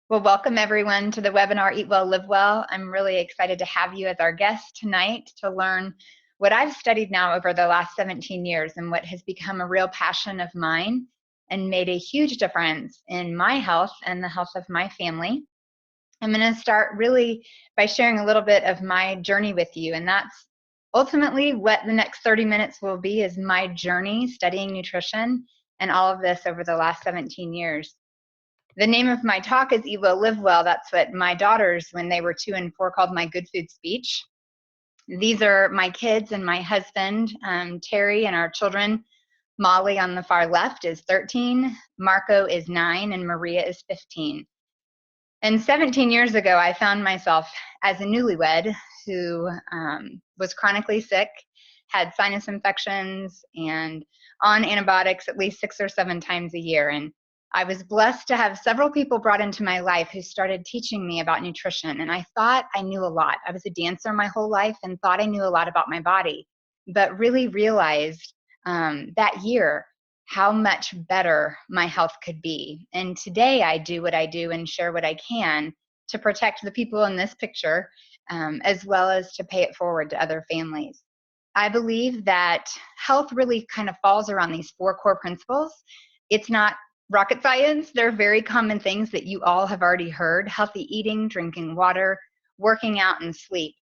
Well, welcome everyone to the webinar Eat Well, Live Well. I'm really excited to have you as our guest tonight to learn what I've studied now over the last 17 years and what has become a real passion of mine and made a huge difference in my health and the health of my family. I'm going to start really by sharing a little bit of my journey with you, and that's ultimately what the next 30 minutes will be, is my journey studying nutrition and all of this over the last 17 years. The name of my talk is Eat Well, Live Well. That's what my daughters, when they were 2 and 4, called my good food speech. These are my kids and my husband, Terry, and our children. Molly on the far left is 13, Marco is 9, and Maria is 15. And 17 years ago, I found myself as a newlywed who was chronically sick, had sinus infections, and on antibiotics at least 6 or 7 times a year. And I was blessed to have several people brought into my life who started teaching me about nutrition. And I thought I knew a lot. I was a dancer my whole life and thought I knew a lot about my body, but really realized that year how much better my health could be. And today I do what I do and share what I can to protect the people in this picture, as well as to pay it forward to other families. I believe that health really kind of falls around these 4 core principles. It's not rocket science. They're very common things that you all have already heard: healthy eating, drinking water, working out, and sleep.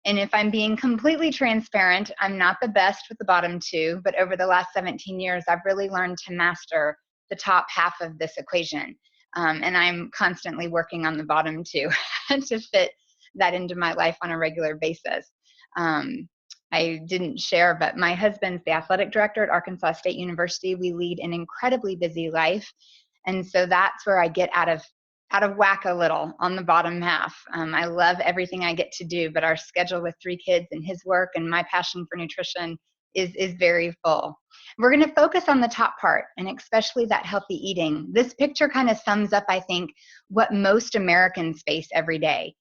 And if I'm being completely transparent, I'm not the best with the bottom 2, but over the last 17 years, I've really learned to master the top half of this equation. And I'm constantly working on the bottom 2 to fit that into my life on a regular basis. I didn't share, but my husband's the athletic director at Arkansas State University. We lead an incredibly busy life. And so that's where I get out of whack a little on the bottom half. I love everything I get to do, but our schedule with 3 kids and his work and my passion for nutrition is very full. We're going to focus on the top part, and especially that healthy eating. This picture kind of sums up, I think, what most Americans face every day.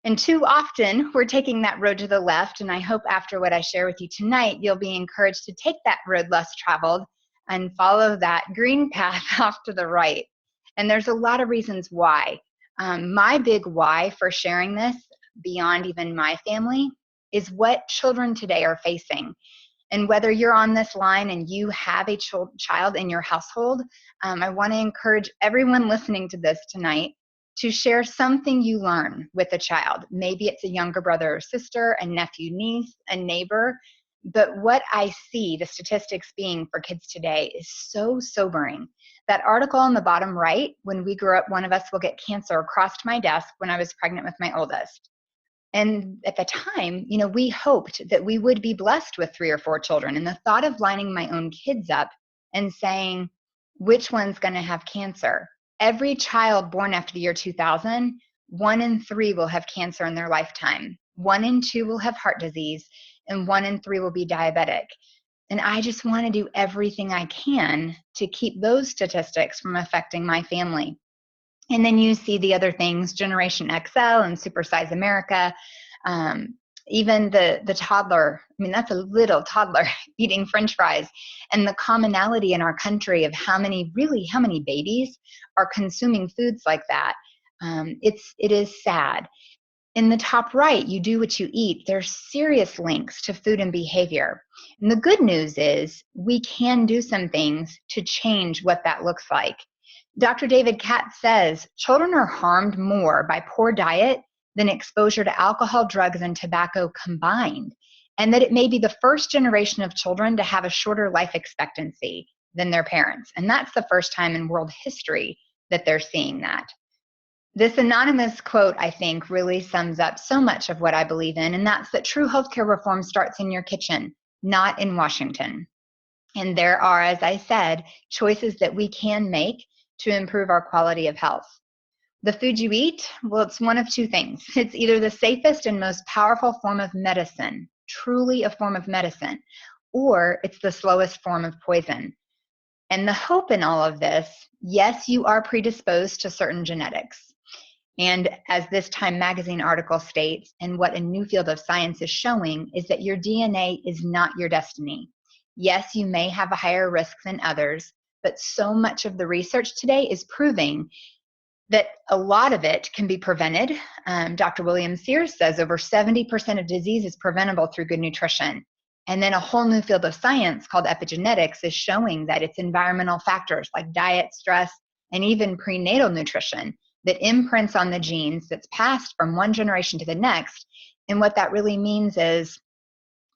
And too often, we're taking that road to the left, and I hope after what I share with you tonight, you'll be encouraged to take that road less traveled and follow that green path off to the right. And there's a lot of reasons why. My big why for sharing this, beyond even my family, is what children today are facing. And whether you're on this line and you have a child in your household, I want to encourage everyone listening to this tonight to share something you learn with a child. Maybe it's a younger brother or sister, a nephew, niece, a neighbor. But what I see the statistics being for kids today is so sobering. That article on the bottom right, when we grow up, one of us will get cancer, crossed my desk when I was pregnant with my oldest. And at the time, we hoped that we would be blessed with 3 or 4 children. And the thought of lining my own kids up and saying, which one's going to have cancer? Every child born after the year 2000, 1 in 3 will have cancer in their lifetime. 1 in 2 will have heart disease, and 1 in 3 will be diabetic. And I just want to do everything I can to keep those statistics from affecting my family. And then you see the other things, Generation XL and Super Size America, even the toddler. I mean, that's a little toddler eating French fries. And the commonality in our country of how many babies are consuming foods like that. It is sad. In the top right, you do what you eat. There's serious links to food and behavior. And the good news is we can do some things to change what that looks like. Dr. David Katz says children are harmed more by poor diet than exposure to alcohol, drugs, and tobacco combined, and that it may be the first generation of children to have a shorter life expectancy than their parents. And that's the first time in world history that they're seeing that. This anonymous quote, I think, really sums up so much of what I believe in, and that's that true healthcare reform starts in your kitchen, not in Washington. And there are, as I said, choices that we can make to improve our quality of health. The food you eat, well, it's one of 2 things. It's either the safest and most powerful form of medicine, truly a form of medicine, or it's the slowest form of poison. And the hope in all of this, yes, you are predisposed to certain genetics. And as this Time magazine article states, and what a new field of science is showing, is that your DNA is not your destiny. Yes, you may have a higher risk than others, but so much of the research today is proving that a lot of it can be prevented. Dr. William Sears says over 70% of disease is preventable through good nutrition. And then a whole new field of science called epigenetics is showing that it's environmental factors like diet, stress, and even prenatal nutrition that imprints on the genes that's passed from one generation to the next. And what that really means is,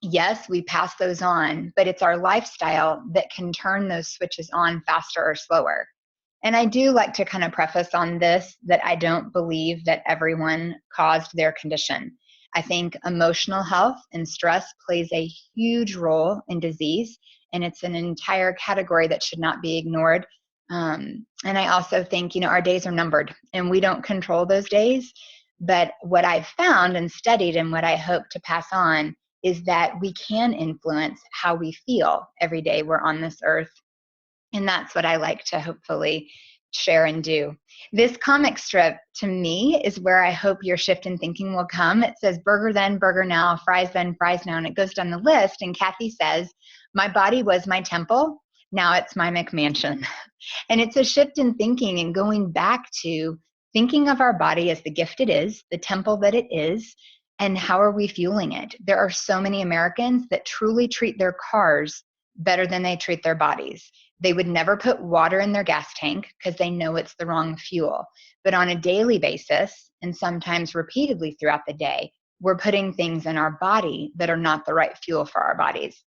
yes, we pass those on, but it's our lifestyle that can turn those switches on faster or slower. And I do like to kind of preface on this that I don't believe that everyone caused their condition. I think emotional health and stress plays a huge role in disease, and it's an entire category that should not be ignored. And I also think, our days are numbered and we don't control those days. But what I've found and studied and what I hope to pass on is that we can influence how we feel every day we're on this earth. And that's what I like to hopefully share and do. This comic strip, to me, is where I hope your shift in thinking will come. It says burger then, burger now, fries then, fries now, and it goes down the list. And Kathy says, my body was my temple, now it's my McMansion. And it's a shift in thinking and going back to thinking of our body as the gift it is, the temple that it is, and how are we fueling it? There are so many Americans that truly treat their cars better than they treat their bodies. They would never put water in their gas tank because they know it's the wrong fuel. But on a daily basis, and sometimes repeatedly throughout the day, we're putting things in our body that are not the right fuel for our bodies.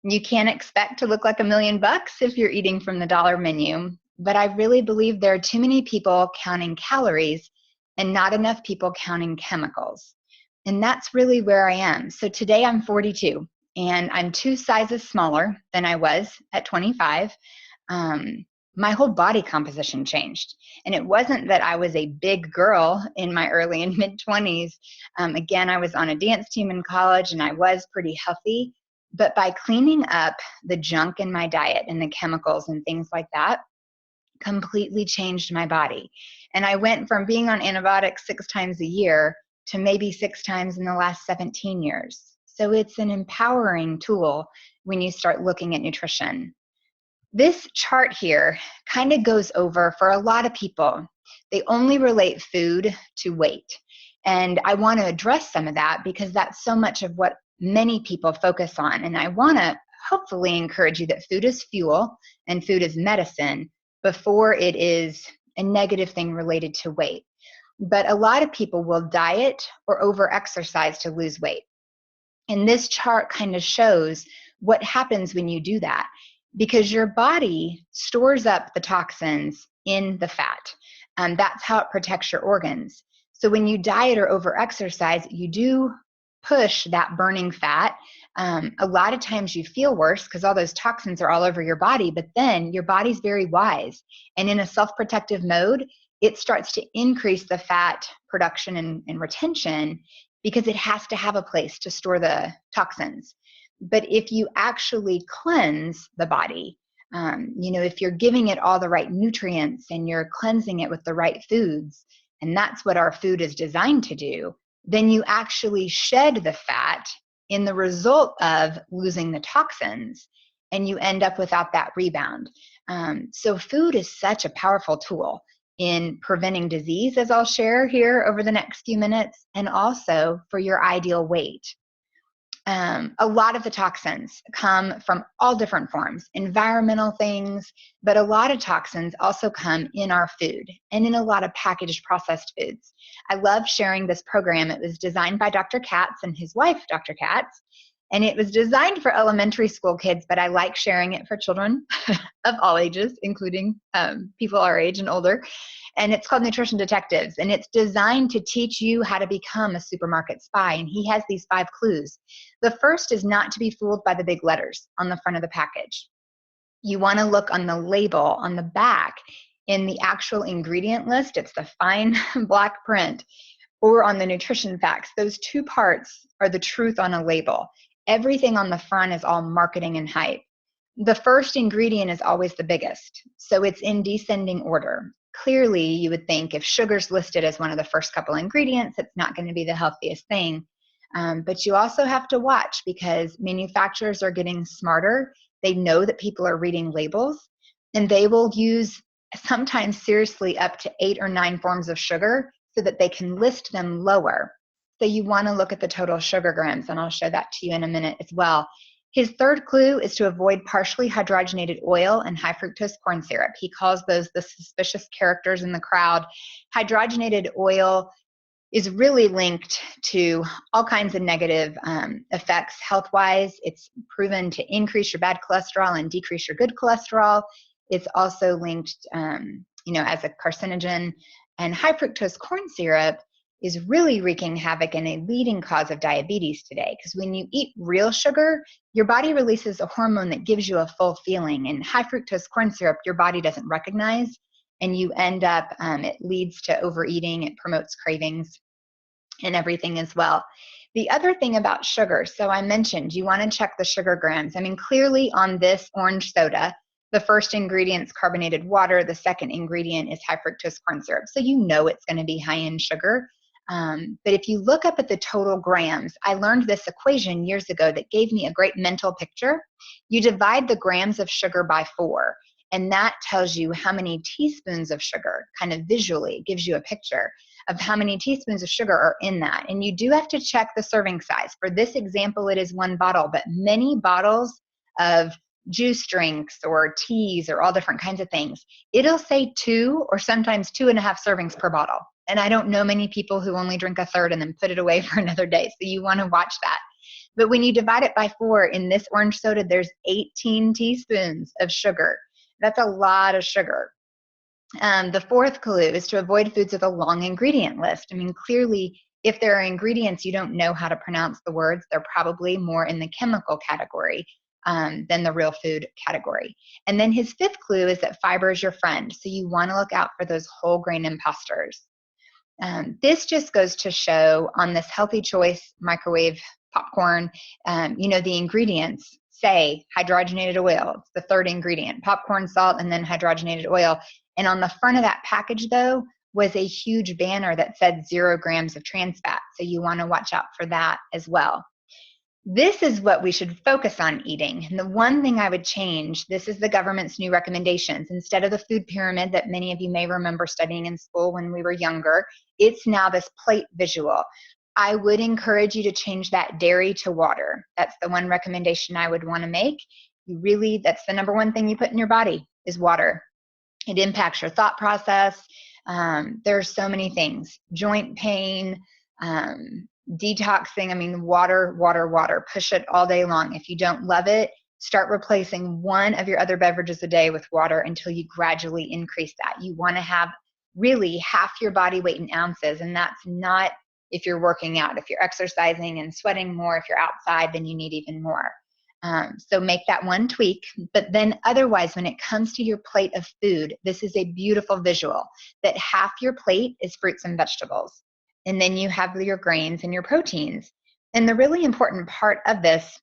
You can't expect to look like $1,000,000 if you're eating from the dollar menu, but I really believe there are too many people counting calories and not enough people counting chemicals. And that's really where I am. So today I'm 42 and I'm 2 sizes smaller than I was at 25. My whole body composition changed. And it wasn't that I was a big girl in my early and mid 20s. Again, I was on a dance team in college and I was pretty healthy. But by cleaning up the junk in my diet and the chemicals and things like that, completely changed my body. And I went from being on antibiotics 6 times a year to maybe 6 times in the last 17 years. So it's an empowering tool when you start looking at nutrition. This chart here kind of goes over for a lot of people. They only relate food to weight. And I want to address some of that because that's so much of what many people focus on. And I want to hopefully encourage you that food is fuel and food is medicine before it is a negative thing related to weight. But a lot of people will diet or over-exercise to lose weight. And this chart kind of shows what happens when you do that, because your body stores up the toxins in the fat. That's how it protects your organs. So when you diet or over-exercise, you do push that burning fat. A lot of times you feel worse because all those toxins are all over your body, but then your body's very wise. And in a self-protective mode, it starts to increase the fat production and retention because it has to have a place to store the toxins. But if you actually cleanse the body, if you're giving it all the right nutrients and you're cleansing it with the right foods, and that's what our food is designed to do, then you actually shed the fat in the result of losing the toxins, and you end up without that rebound. So food is such a powerful tool in preventing disease, as I'll share here over the next few minutes, and also for your ideal weight. A lot of the toxins come from all different forms, environmental things, but a lot of toxins also come in our food and in a lot of packaged processed foods. I love sharing this program. It was designed by Dr. Katz and his wife, Dr. Katz, and it was designed for elementary school kids, but I like sharing it for children of all ages, including people our age and older. And it's called Nutrition Detectives, and it's designed to teach you how to become a supermarket spy. And he has these 5 clues. The first is not to be fooled by the big letters on the front of the package. You want to look on the label on the back in the actual ingredient list. It's the fine black print, or on the nutrition facts. Those 2 parts are the truth on a label. Everything on the front is all marketing and hype. The first ingredient is always the biggest, so it's in descending order. Clearly, you would think if sugar's listed as one of the first couple ingredients, it's not going to be the healthiest thing. But you also have to watch because manufacturers are getting smarter. They know that people are reading labels, and they will use sometimes seriously up to 8 or 9 forms of sugar so that they can list them lower. So you want to look at the total sugar grams, and I'll show that to you in a minute as well. His third clue is to avoid partially hydrogenated oil and high fructose corn syrup. He calls those the suspicious characters in the crowd. Hydrogenated oil is really linked to all kinds of negative effects health-wise. It's proven to increase your bad cholesterol and decrease your good cholesterol. It's also linked, as a carcinogen. And high fructose corn syrup is really wreaking havoc and a leading cause of diabetes today, because when you eat real sugar, your body releases a hormone that gives you a full feeling, and high fructose corn syrup your body doesn't recognize, and you end up, it leads to overeating, it promotes cravings and everything as well. The other thing about sugar, so I mentioned you want to check the sugar grams. I mean, clearly on this orange soda, the first ingredient is carbonated water, the second ingredient is high fructose corn syrup, so you know it's going to be high in sugar. But if you look up at the total grams, I learned this equation years ago that gave me a great mental picture. You divide the grams of sugar by 4, and that tells you how many teaspoons of sugar, kind of visually, it gives you a picture of how many teaspoons of sugar are in that. And you do have to check the serving size. For this example, it is 1 bottle, but many bottles of juice drinks or teas or all different kinds of things, it'll say 2 or sometimes 2.5 servings per bottle. And I don't know many people who only drink a third and then put it away for another day. So you want to watch that. But when you divide it by 4, in this orange soda, there's 18 teaspoons of sugar. That's a lot of sugar. The fourth clue is to avoid foods with a long ingredient list. I mean, clearly, if there are ingredients you don't know how to pronounce the words, they're probably more in the chemical category than the real food category. And then his fifth clue is that fiber is your friend. So you want to look out for those whole grain imposters. This just goes to show on this Healthy Choice microwave popcorn, the ingredients say hydrogenated oil. It's the third ingredient, popcorn, salt, and then hydrogenated oil. And on the front of that package, though, was a huge banner that said 0 grams of trans fat. So you want to watch out for that as well. This is what we should focus on eating. And the one thing I would change, this is the government's new recommendations. Instead of the food pyramid that many of you may remember studying in school when we were younger, it's now this plate visual. I would encourage you to change that dairy to water. That's the one recommendation I would want to make. That's the number one thing you put in your body is water. It impacts your thought process. There's so many things, joint pain, detoxing. I mean, water, water, water. Push it all day long. If you don't love it, start replacing one of your other beverages a day with water until you gradually increase that. You want to have really half your body weight in ounces, and that's not if you're working out. If you're exercising and sweating more, if you're outside, then you need even more. So make that one tweak. But then otherwise, when it comes to your plate of food, this is a beautiful visual that half your plate is fruits and vegetables. And then you have your grains and your proteins. And the really important part of this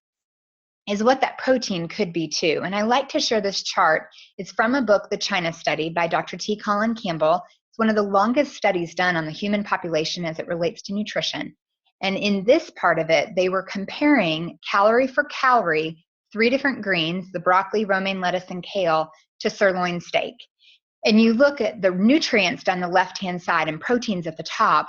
is what that protein could be too. And I like to share this chart. It's from a book, The China Study by Dr. T. Colin Campbell. It's one of the longest studies done on the human population as it relates to nutrition. And in this part of it, they were comparing calorie for calorie, 3 different greens, the broccoli, romaine lettuce, and kale, to sirloin steak. And you look at the nutrients down the left-hand side and proteins at the top.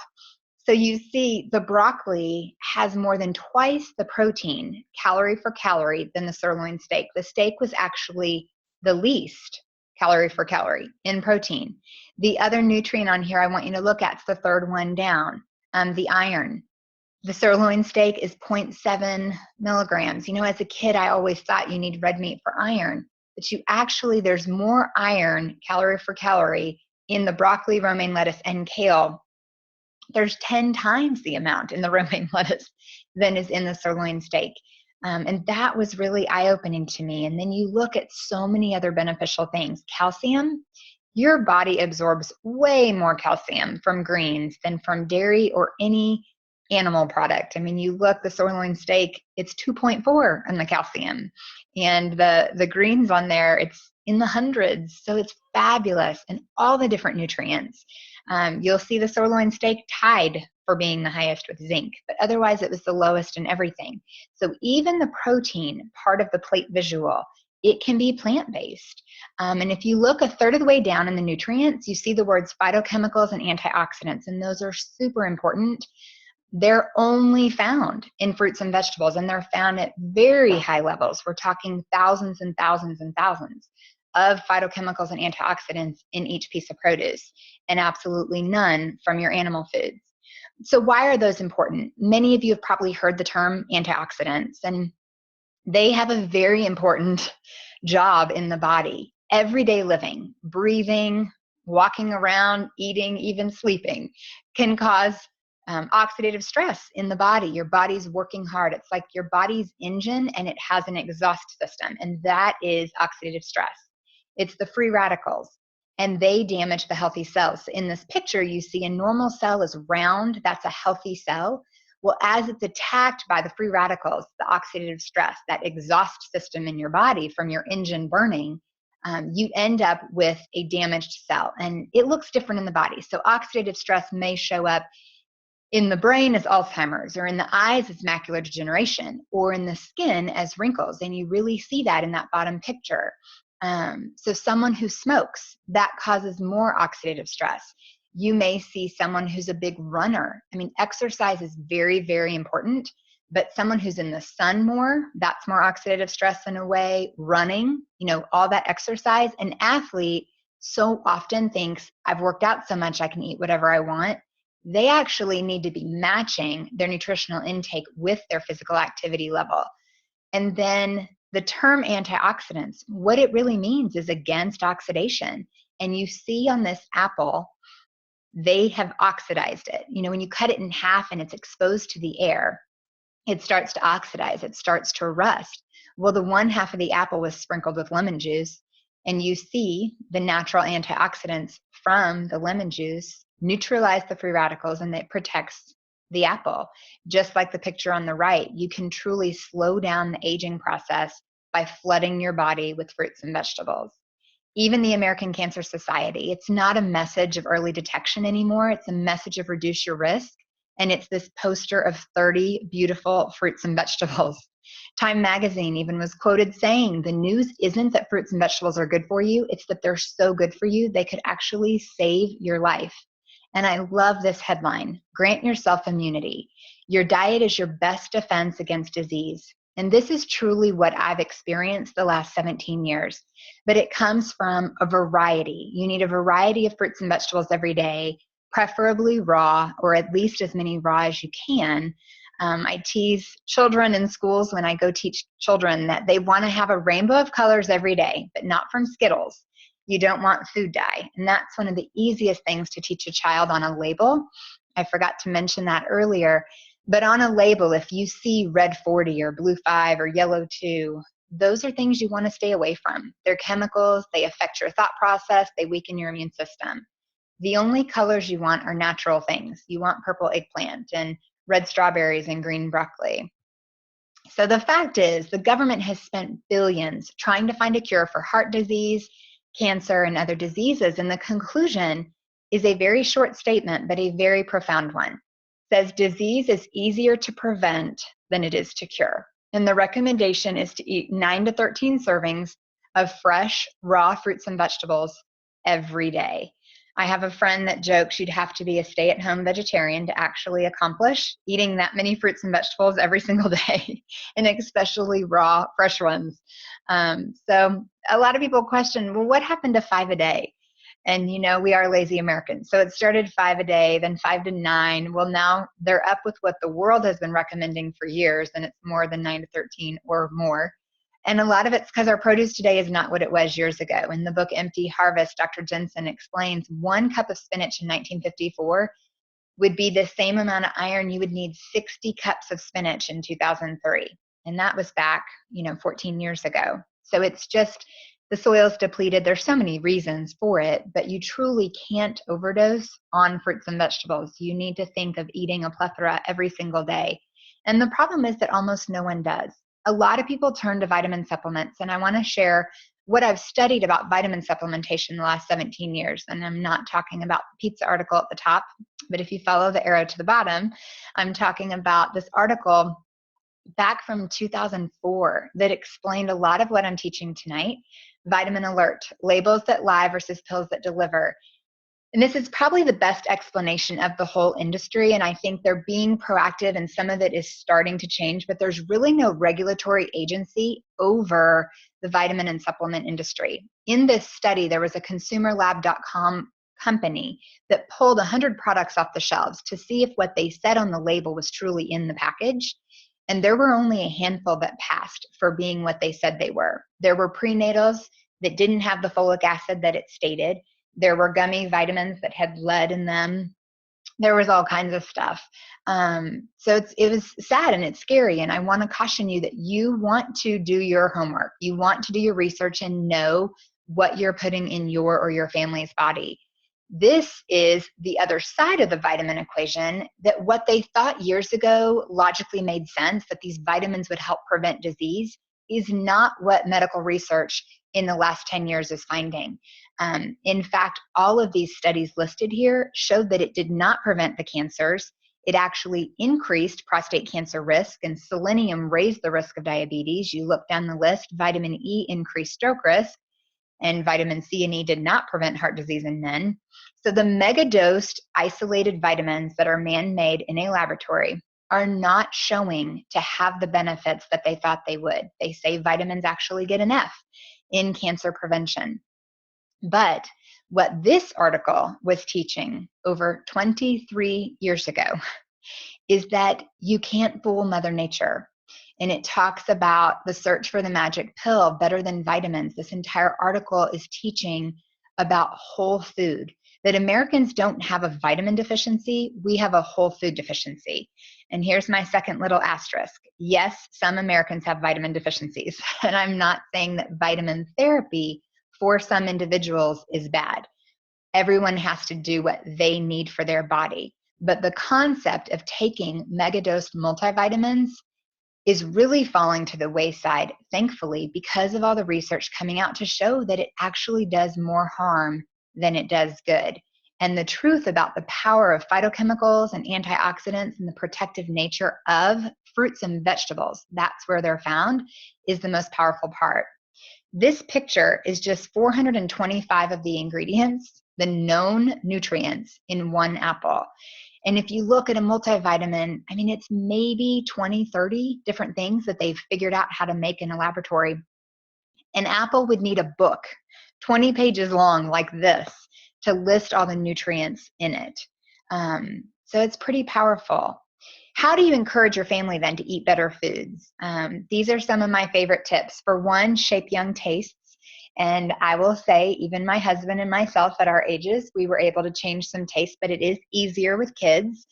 So you see the broccoli has more than twice the protein, calorie for calorie, than the sirloin steak. The steak was actually the least calorie for calorie in protein. The other nutrient on here I want you to look at is the third one down, the iron. The sirloin steak is 0.7 milligrams. As a kid, I always thought you need red meat for iron, but there's more iron, calorie for calorie, in the broccoli, romaine lettuce, and kale. There's 10 times the amount in the romaine lettuce than is in the sirloin steak. And that was really eye-opening to me. And then you look at so many other beneficial things. Calcium, your body absorbs way more calcium from greens than from dairy or any animal product. I mean, you look, the sirloin steak, it's 2.4 on the calcium. And the greens on there, it's in the hundreds. So it's fabulous. And all the different nutrients. You'll see the sirloin steak tied for being the highest with zinc, but otherwise it was the lowest in everything. So even the protein part of the plate visual it can be plant-based. And if you look a third of the way down in the nutrients, you see the words phytochemicals and antioxidants, and those are super important. They're only found in fruits and vegetables, and they're found at very high levels. We're talking thousands and thousands and thousands of phytochemicals and antioxidants in each piece of produce, and absolutely none from your animal foods. So why are those important? Many of you have probably heard the term antioxidants, and they have a very important job in the body. Everyday living, breathing, walking around, eating, even sleeping can cause oxidative stress in the body. Your body's working hard. It's like your body's engine, and it has an exhaust system, and that is oxidative stress. It's the free radicals, and they damage the healthy cells. In this picture, you see a normal cell is round. That's a healthy cell. Well, as it's attacked by the free radicals, the oxidative stress, that exhaust system in your body from your engine burning, you end up with a damaged cell, and it looks different in the body. So oxidative stress may show up in the brain as Alzheimer's, or in the eyes as macular degeneration, or in the skin as wrinkles, and you really see that in that bottom picture. So someone who smokes, that causes more oxidative stress. You may see someone who's a big runner. I mean, exercise is very, very important, but someone who's in the sun more, that's more oxidative stress in a way. Running, all that exercise. An athlete so often thinks, I've worked out so much, I can eat whatever I want. They actually need to be matching their nutritional intake with their physical activity level. And then the term antioxidants, what it really means is against oxidation. And you see on this apple, they have oxidized it. When you cut it in half and it's exposed to the air, it starts to oxidize, it starts to rust. Well, the one half of the apple was sprinkled with lemon juice, and you see the natural antioxidants from the lemon juice neutralize the free radicals, and it protects the apple. Just like the picture on the right, you can truly slow down the aging process by flooding your body with fruits and vegetables. Even the American Cancer Society, it's not a message of early detection anymore. It's a message of reduce your risk. And it's this poster of 30 beautiful fruits and vegetables. Time magazine even was quoted saying, the news isn't that fruits and vegetables are good for you, it's that they're so good for you, they could actually save your life. And I love this headline, grant yourself immunity. Your diet is your best defense against disease. And this is truly what I've experienced the last 17 years. But it comes from a variety. You need a variety of fruits and vegetables every day, preferably raw, or at least as many raw as you can. I tease children in schools when I go teach children that they want to have a rainbow of colors every day, but not from Skittles. You don't want food dye. And that's one of the easiest things to teach a child on a label. I forgot to mention that earlier. But on a label, if you see red 40 or blue 5 or yellow 2, those are things you want to stay away from. They're chemicals. They affect your thought process. They weaken your immune system. The only colors you want are natural things. You want purple eggplant and red strawberries and green broccoli. So the fact is, the government has spent billions trying to find a cure for heart disease, cancer, and other diseases. And the conclusion is a very short statement, but a very profound one. It says disease is easier to prevent than it is to cure. And the recommendation is to eat 9 to 13 servings of fresh, raw fruits and vegetables every day. I have a friend that jokes you'd have to be a stay-at-home vegetarian to actually accomplish eating that many fruits and vegetables every single day, and especially raw, fresh ones. So a lot of people question, well, what happened to 5 a day? And, we are lazy Americans. So it started 5 a day, then 5 to 9. Well, now they're up with what the world has been recommending for years, and it's more than 9 to 13 or more. And a lot of it's because our produce today is not what it was years ago. In the book Empty Harvest, Dr. Jensen explains 1 cup of spinach in 1954 would be the same amount of iron you would need 60 cups of spinach in 2003. And that was back, 14 years ago. So it's just the soil's depleted. There's so many reasons for it, but you truly can't overdose on fruits and vegetables. You need to think of eating a plethora every single day. And the problem is that almost no one does. A lot of people turn to vitamin supplements, and I want to share what I've studied about vitamin supplementation the last 17 years. And I'm not talking about the pizza article at the top, but if you follow the arrow to the bottom, I'm talking about this article back from 2004 that explained a lot of what I'm teaching tonight. Vitamin Alert, labels that lie versus pills that deliver. And this is probably the best explanation of the whole industry. And I think they're being proactive, and some of it is starting to change, but there's really no regulatory agency over the vitamin and supplement industry. In this study, there was a consumerlab.com company that pulled 100 products off the shelves to see if what they said on the label was truly in the package. And there were only a handful that passed for being what they said they were. There were prenatals that didn't have the folic acid that it stated. There were gummy vitamins that had lead in them. There was all kinds of stuff. So it was sad and it's scary. And I want to caution you that you want to do your homework. You want to do your research and know what you're putting in your or your family's body. This is the other side of the vitamin equation, that what they thought years ago logically made sense, that these vitamins would help prevent disease, is not what medical research in the last 10 years is finding. In fact, all of these studies listed here showed that it did not prevent the cancers. It actually increased prostate cancer risk, and selenium raised the risk of diabetes. You look down the list, vitamin E increased stroke risk, and vitamin C and E did not prevent heart disease in men. So the mega-dosed isolated vitamins that are man-made in a laboratory are not showing to have the benefits that they thought they would. They say vitamins actually get an F in cancer prevention. But what this article was teaching over 23 years ago is that you can't fool Mother Nature. And it talks about the search for the magic pill, better than vitamins. This entire article is teaching about whole food, that Americans don't have a vitamin deficiency, we have a whole food deficiency. And here's my second little asterisk. Yes, some Americans have vitamin deficiencies, and I'm not saying that vitamin therapy for some individuals is bad. Everyone has to do what they need for their body. But the concept of taking mega-dosed multivitamins is really falling to the wayside, thankfully, because of all the research coming out to show that it actually does more harm than it does good. And the truth about the power of phytochemicals and antioxidants and the protective nature of fruits and vegetables, that's where they're found, is the most powerful part. This picture is just 425 of the ingredients, the known nutrients in one apple. And if you look at a multivitamin, I mean, it's maybe 20, 30 different things that they've figured out how to make in a laboratory. An apple would need a book, 20 pages long like this, to list all the nutrients in it. So it's pretty powerful. How do you encourage your family then to eat better foods? These are some of my favorite tips. For one, shape young tastes. And I will say, even my husband and myself at our ages, we were able to change some tastes, but it is easier with kids.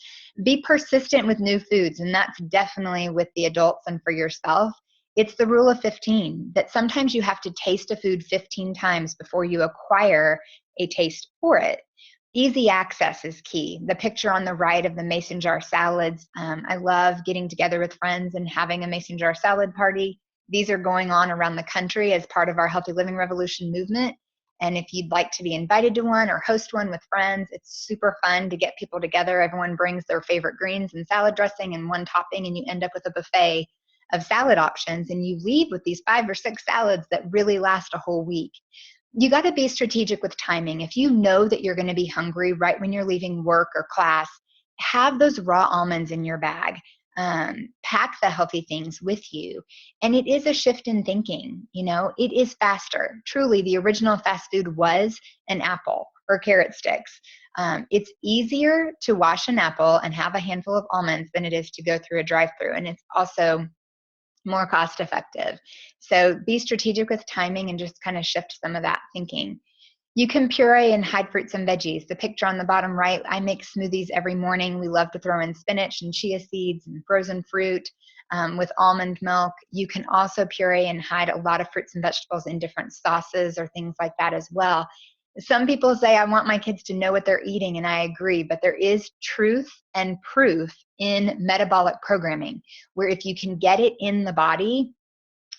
Be persistent with new foods, and that's definitely with the adults and for yourself. It's the rule of 15, that sometimes you have to taste a food 15 times before you acquire a taste for it. Easy access is key. The picture on the right of the mason jar salads, I love getting together with friends and having a mason jar salad party. These are going on around the country as part of our Healthy Living Revolution movement. And if you'd like to be invited to one or host one with friends, it's super fun to get people together. Everyone brings their favorite greens and salad dressing and one topping, and you end up with a buffet of salad options, and you leave with these 5 or 6 salads that really last a whole week. You got to be strategic with timing. If you know that you're going to be hungry right when you're leaving work or class, have those raw almonds in your bag. Pack the healthy things with you. And it is a shift in thinking. You know, it is faster. Truly, the original fast food was an apple or carrot sticks. It's easier to wash an apple and have a handful of almonds than it is to go through a drive-through. And it's also more cost effective. So be strategic with timing and just kind of shift some of that thinking. You can puree and hide fruits and veggies. The picture on the bottom right, I make smoothies every morning. We love to throw in spinach and chia seeds and frozen fruit with almond milk. You can also puree and hide a lot of fruits and vegetables in different sauces or things like that as well. Some people say, I want my kids to know what they're eating, and I agree, but there is truth and proof in metabolic programming, where if you can get it in the body,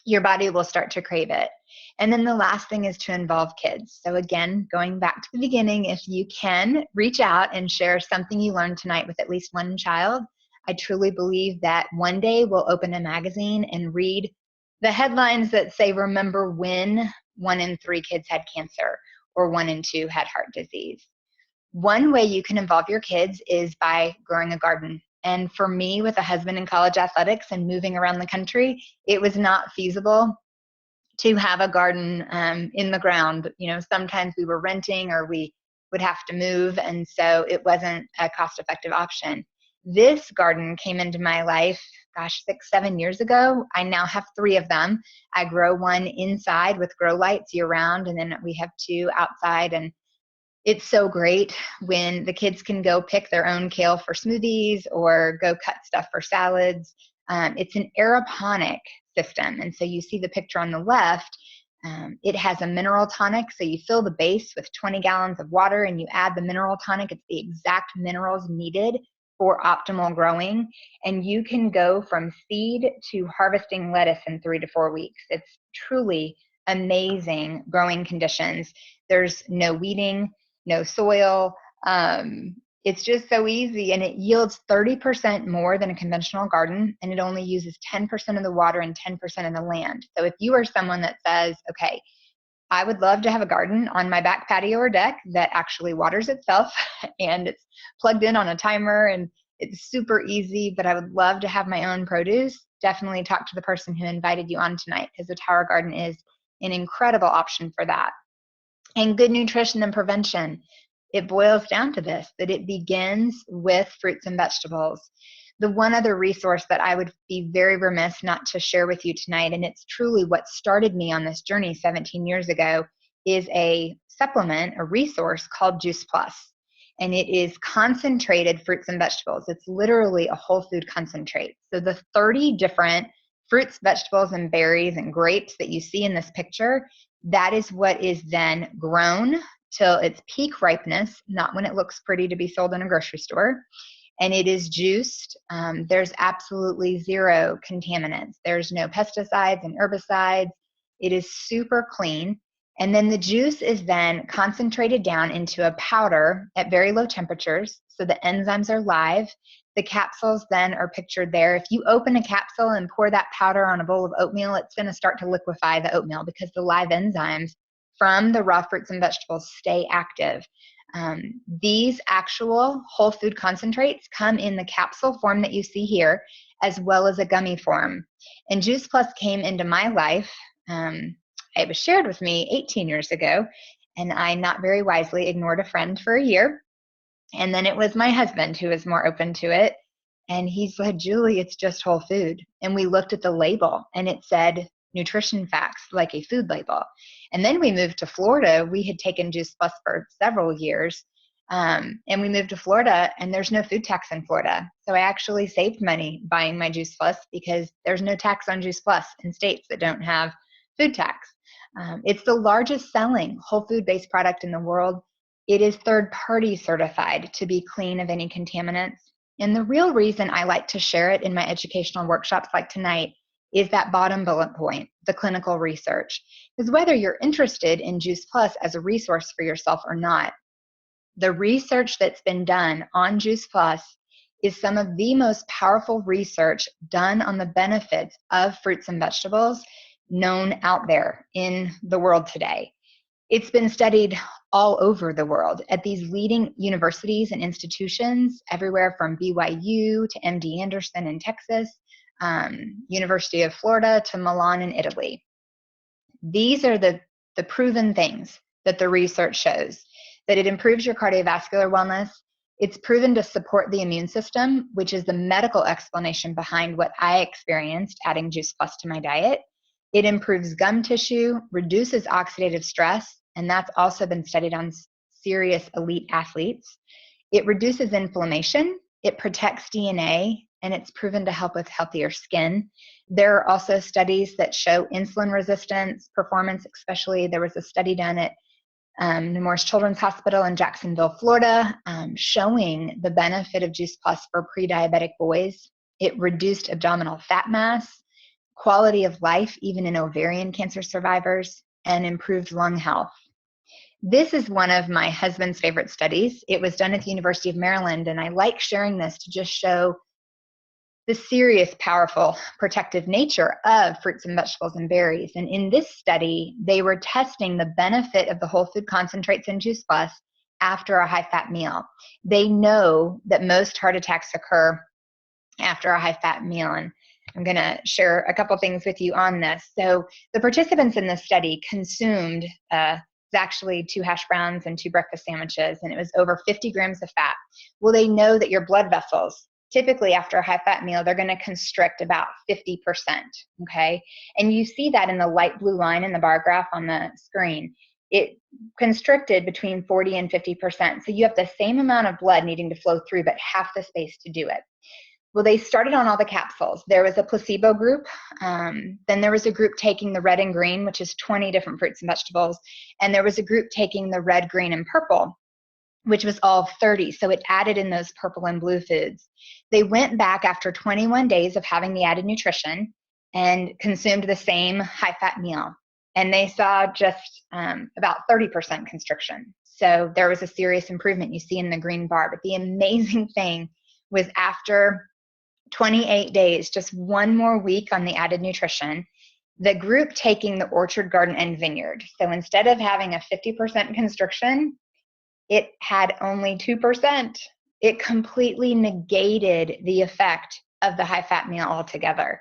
your body will start to crave it. And then the last thing is to involve kids. So again, going back to the beginning, if you can reach out and share something you learned tonight with at least one child, I truly believe that one day we'll open a magazine and read the headlines that say, remember when 1 in 3 kids had cancer or 1 in 2 had heart disease. One way you can involve your kids is by growing a garden. And for me, with a husband in college athletics and moving around the country, it was not feasible to have a garden in the ground. You know, sometimes we were renting or we would have to move, and so it wasn't a cost-effective option. This garden came into my life, gosh, 6-7 years ago. I now have 3 of them. I grow one inside with grow lights year round, and then we have 2 outside. And it's so great when the kids can go pick their own kale for smoothies or go cut stuff for salads. It's an aeroponic system. And so you see the picture on the left. It has a mineral tonic. So you fill the base with 20 gallons of water and you add the mineral tonic. It's the exact minerals needed for optimal growing. And you can go from seed to harvesting lettuce in 3 to 4 weeks. It's truly amazing growing conditions. There's no weeding, no soil. It's just so easy, and it yields 30% more than a conventional garden, and it only uses 10% of the water and 10% of the land. So if you are someone that says, okay, I would love to have a garden on my back patio or deck that actually waters itself and it's plugged in on a timer and it's super easy, but I would love to have my own produce, definitely talk to the person who invited you on tonight, because the Tower Garden is an incredible option for that. And good nutrition and prevention. It boils down to this, that it begins with fruits and vegetables. The one other resource that I would be very remiss not to share with you tonight, and it's truly what started me on this journey 17 years ago, is a supplement, a resource called Juice Plus. And it is concentrated fruits and vegetables. It's literally a whole food concentrate. So the 30 different fruits, vegetables, and berries and grapes that you see in this picture, that is what is then grown till its peak ripeness, not when it looks pretty to be sold in a grocery store. And it is juiced. There's absolutely 0 contaminants. There's no pesticides and herbicides. It is super clean. And then the juice is then concentrated down into a powder at very low temperatures. So the enzymes are live. The capsules then are pictured there. If you open a capsule and pour that powder on a bowl of oatmeal, it's going to start to liquefy the oatmeal because the live enzymes from the raw fruits and vegetables stay active. These actual whole food concentrates come in the capsule form that you see here, as well as a gummy form. And Juice Plus came into my life. It was shared with me 18 years ago, and I not very wisely ignored a friend for a year. And then it was my husband who was more open to it. And he said, Julie, it's just whole food. And we looked at the label and it said nutrition facts, like a food label. And then we moved to Florida. We had taken Juice Plus for several years. And we moved to Florida and there's no food tax in Florida. So I actually saved money buying my Juice Plus because there's no tax on Juice Plus in states that don't have food tax. It's the largest selling whole food-based product in the world. It is third-party certified to be clean of any contaminants. And the real reason I like to share it in my educational workshops like tonight is that bottom bullet point, the clinical research. Because whether you're interested in Juice Plus as a resource for yourself or not, the research that's been done on Juice Plus is some of the most powerful research done on the benefits of fruits and vegetables known out there in the world today. It's been studied all over the world at these leading universities and institutions, everywhere from BYU to MD Anderson in Texas, University of Florida to Milan in Italy. These are the proven things that the research shows, that it improves your cardiovascular wellness. It's proven to support the immune system, which is the medical explanation behind what I experienced adding Juice Plus to my diet. It improves gum tissue, reduces oxidative stress, and that's also been studied on serious elite athletes. It reduces inflammation, it protects DNA, and it's proven to help with healthier skin. There are also studies that show insulin resistance, performance especially. There was a study done at Nemours Children's Hospital in Jacksonville, Florida, showing the benefit of Juice Plus for pre-diabetic boys. It reduced abdominal fat mass, quality of life, even in ovarian cancer survivors, and improved lung health. This is one of my husband's favorite studies. It was done at the University of Maryland, and I like sharing this to just show the serious, powerful protective nature of fruits and vegetables and berries. And in this study, they were testing the benefit of the whole food concentrates in Juice Plus after a high-fat meal. They know that most heart attacks occur after a high-fat meal, and I'm going to share a couple things with you on this. So the participants in this study consumed actually 2 hash browns and 2 breakfast sandwiches, and it was over 50 grams of fat. Well, they know that your blood vessels, typically after a high-fat meal, they're going to constrict about 50%, okay? And you see that in the light blue line in the bar graph on the screen. It constricted between 40 and 50%. So you have the same amount of blood needing to flow through, but half the space to do it. Well, they started on all the capsules. There was a placebo group. Then there was a group taking the red and green, which is 20 different fruits and vegetables. And there was a group taking the red, green, and purple, which was all 30. So it added in those purple and blue foods. They went back after 21 days of having the added nutrition and consumed the same high-fat meal. And they saw just about 30% constriction. So there was a serious improvement you see in the green bar. But the amazing thing was after 28 days, just one more week on the added nutrition, the group taking the Orchard, Garden, and Vineyard. So instead of having a 50% constriction, it had only 2%. It completely negated the effect of the high-fat meal altogether.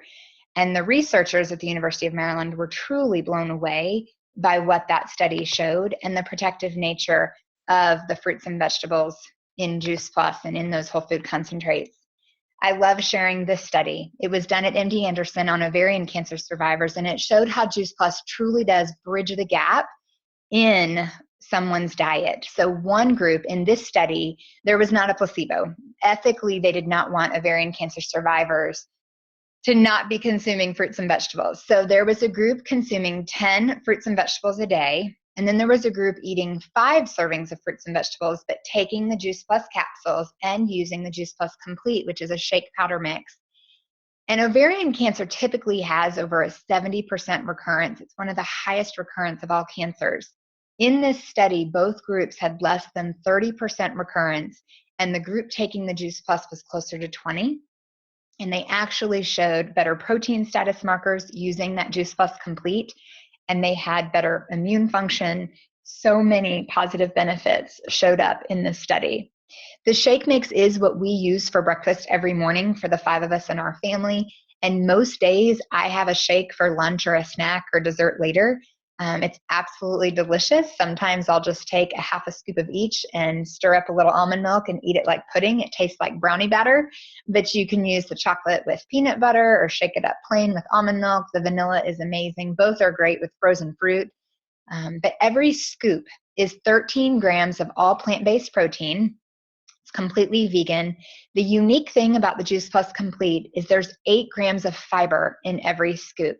And the researchers at the University of Maryland were truly blown away by what that study showed and the protective nature of the fruits and vegetables in Juice Plus and in those whole food concentrates. I love sharing this study. It was done at MD Anderson on ovarian cancer survivors, and it showed how Juice Plus truly does bridge the gap in someone's diet. So one group in this study, there was not a placebo. Ethically, they did not want ovarian cancer survivors to not be consuming fruits and vegetables. So there was a group consuming 10 fruits and vegetables a day. And then there was a group eating 5 servings of fruits and vegetables, but taking the Juice Plus capsules and using the Juice Plus Complete, which is a shake powder mix. And ovarian cancer typically has over a 70% recurrence. It's one of the highest recurrence of all cancers. In this study, both groups had less than 30% recurrence, and the group taking the Juice Plus was closer to 20. And they actually showed better protein status markers using that Juice Plus Complete, and they had better immune function. So many positive benefits showed up in this study. The shake mix is what we use for breakfast every morning for the 5 of us in our family. And most days I have a shake for lunch or a snack or dessert later. It's absolutely delicious. Sometimes I'll just take a half a scoop of each and stir up a little almond milk and eat it like pudding. It tastes like brownie batter, but you can use the chocolate with peanut butter or shake it up plain with almond milk. The vanilla is amazing. Both are great with frozen fruit. But every scoop is 13 grams of all plant-based protein. It's completely vegan. The unique thing about the Juice Plus Complete is there's 8 grams of fiber in every scoop.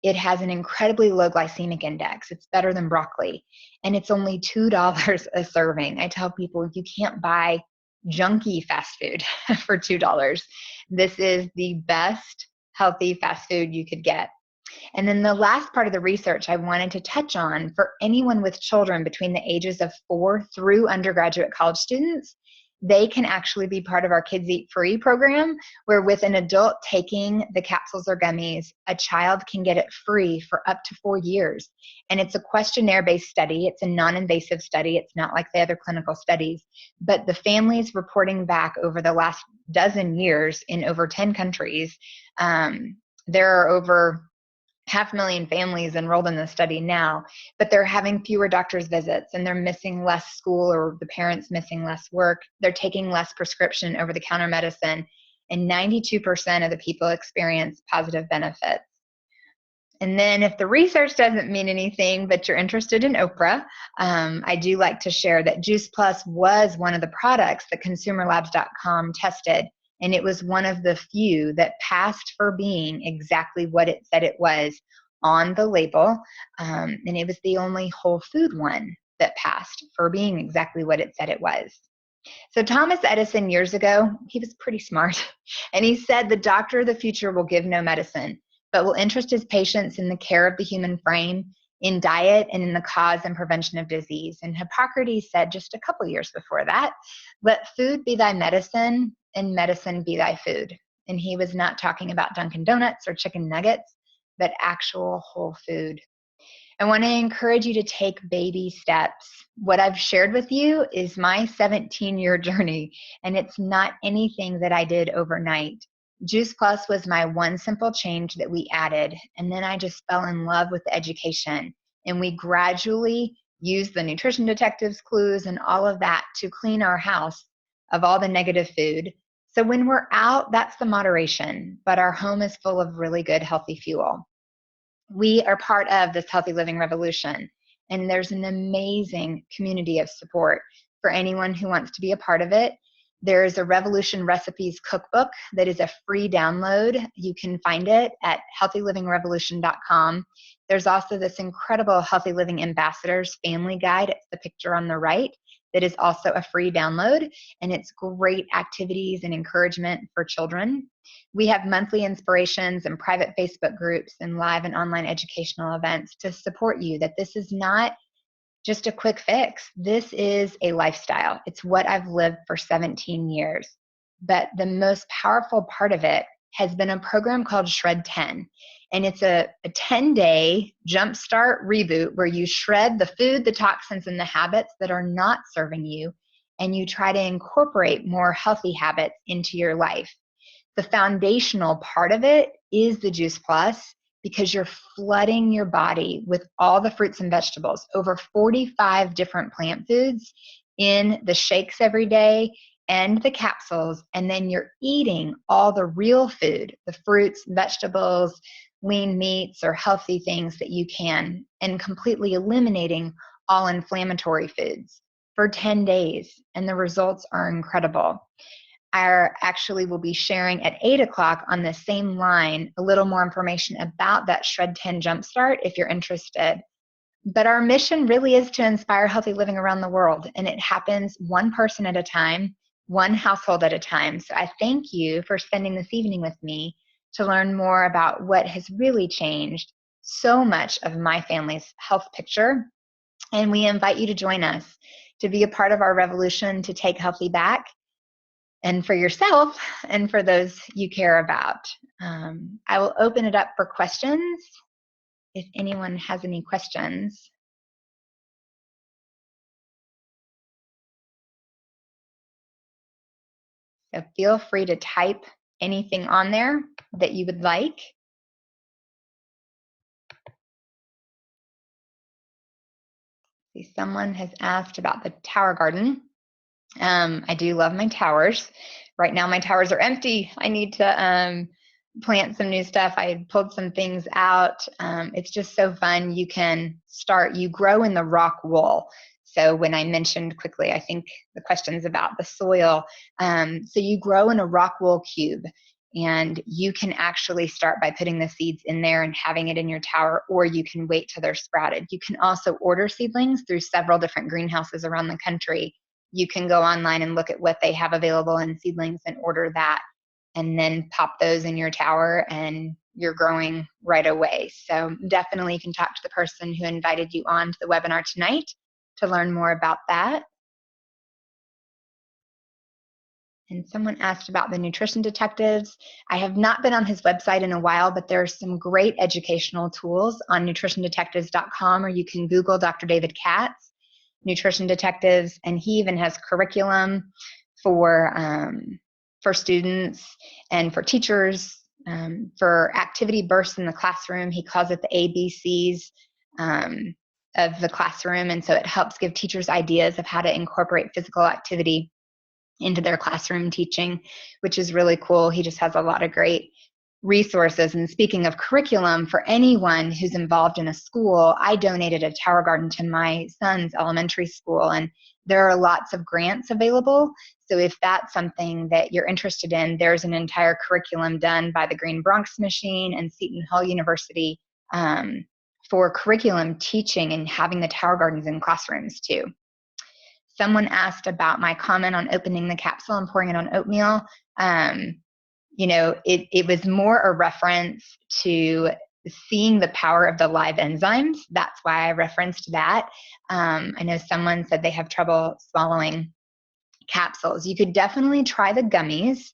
It has an incredibly low glycemic index. It's better than broccoli. And it's only $2 a serving. I tell people you can't buy junky fast food for $2. This is the best healthy fast food you could get. And then the last part of the research I wanted to touch on for anyone with children between the ages of 4 through undergraduate college students, they can actually be part of our Kids Eat Free program, where with an adult taking the capsules or gummies, a child can get it free for up to 4 years. And it's a questionnaire-based study. It's a non-invasive study. It's not like the other clinical studies. But the families reporting back over the last dozen years in over 10 countries, there are over 500,000 families enrolled in the study now, but they're having fewer doctor's visits and they're missing less school, or the parents missing less work. They're taking less prescription over-the-counter medicine, and 92% of the people experience positive benefits. And then if the research doesn't mean anything, but you're interested in Oprah, I do like to share that Juice Plus was one of the products that ConsumerLabs.com tested. And it was one of the few that passed for being exactly what it said it was on the label. And it was the only whole food one that passed for being exactly what it said it was. So Thomas Edison years ago, he was pretty smart. And he said the doctor of the future will give no medicine, but will interest his patients in the care of the human frame, in diet, and in the cause and prevention of disease. And Hippocrates said just a couple years before that, let food be thy medicine and medicine be thy food. And he was not talking about Dunkin' Donuts or chicken nuggets, but actual whole food. I want to encourage you to take baby steps. What I've shared with you is my 17-year journey, and it's not anything that I did overnight. Juice Plus was my one simple change that we added, and then I just fell in love with the education. And we gradually used the Nutrition Detectives clues and all of that to clean our house of all the negative food. So when we're out, that's the moderation, but our home is full of really good, healthy fuel. We are part of this healthy living revolution, and there's an amazing community of support for anyone who wants to be a part of it. There's a Revolution Recipes cookbook that is a free download. You can find it at healthylivingrevolution.com. There's also this incredible Healthy Living Ambassadors family guide. It's the picture on the right. That is also a free download, and it's great activities and encouragement for children. We have monthly inspirations and private Facebook groups and live and online educational events to support you that this is not just a quick fix. This is a lifestyle. It's what I've lived for 17 years. But the most powerful part of it has been a program called Shred 10. And it's a 10-day jumpstart reboot where you shred the food, the toxins, and the habits that are not serving you, and you try to incorporate more healthy habits into your life. The foundational part of it is the Juice Plus, because you're flooding your body with all the fruits and vegetables, over 45 different plant foods in the shakes every day and the capsules, and then you're eating all the real food, the fruits, vegetables, lean meats, or healthy things that you can, and completely eliminating all inflammatory foods for 10 days, and the results are incredible. I actually will be sharing at 8 o'clock on the same line a little more information about that Shred 10 Jumpstart if you're interested. But our mission really is to inspire healthy living around the world, and it happens one person at a time, one household at a time. So I thank you for spending this evening with me to learn more about what has really changed so much of my family's health picture. And we invite you to join us to be a part of our revolution to take healthy back, and for yourself and for those you care about. I will open it up for questions if anyone has any questions. So feel free to type anything on there that you would like. See, someone has asked about the tower garden. I do love my towers. Right now my towers are empty. I need to plant some new stuff. I pulled some things out. It's just so fun. You can start, you grow in the rock wool. So when I mentioned quickly, I think the question's about the soil. So you grow in a rock wool cube, and you can actually start by putting the seeds in there and having it in your tower, or you can wait till they're sprouted. You can also order seedlings through several different greenhouses around the country. You can go online and look at what they have available in seedlings and order that, and then pop those in your tower, and you're growing right away. So definitely you can talk to the person who invited you on to the webinar tonight to learn more about that. And someone asked about the Nutrition Detectives. I have not been on his website in a while, but there are some great educational tools on nutritiondetectives.com, or you can Google Dr. David Katz, Nutrition Detectives, and he even has curriculum for students and for teachers, for activity bursts in the classroom. He calls it the ABCs of the classroom, and so it helps give teachers ideas of how to incorporate physical activity into their classroom teaching, which is really cool. He just has a lot of great resources. And speaking of curriculum, for anyone who's involved in a school, I donated a tower garden to my son's elementary school, and there are lots of grants available. So if that's something that you're interested in, there's an entire curriculum done by the Green Bronx Machine and Seton Hall University for curriculum teaching and having the tower gardens in classrooms too. Someone asked about my comment on opening the capsule and pouring it on oatmeal. You know, it was more a reference to seeing the power of the live enzymes. That's why I referenced that. I know someone said they have trouble swallowing capsules. You could definitely try the gummies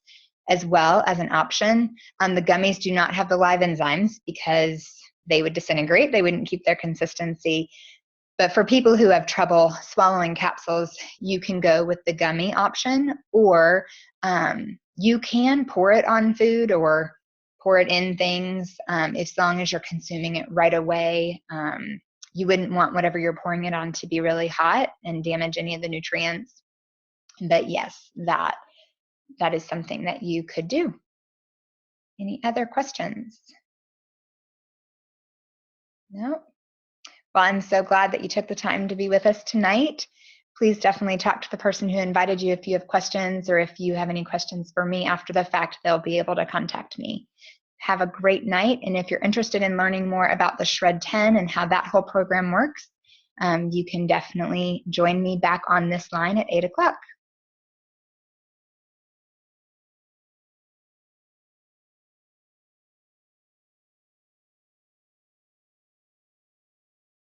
as well as an option. The gummies do not have the live enzymes because they would disintegrate. They wouldn't keep their consistency. But for people who have trouble swallowing capsules, you can go with the gummy option, or you can pour it on food or pour it in things as long as you're consuming it right away. You wouldn't want whatever you're pouring it on to be really hot and damage any of the nutrients. But yes, that is something that you could do. Any other questions? No? Well, I'm so glad that you took the time to be with us tonight. Please definitely talk to the person who invited you if you have questions, or if you have any questions for me after the fact, they'll be able to contact me. Have a great night, and if you're interested in learning more about the Shred 10 and how that whole program works, you can definitely join me back on this line at 8 o'clock.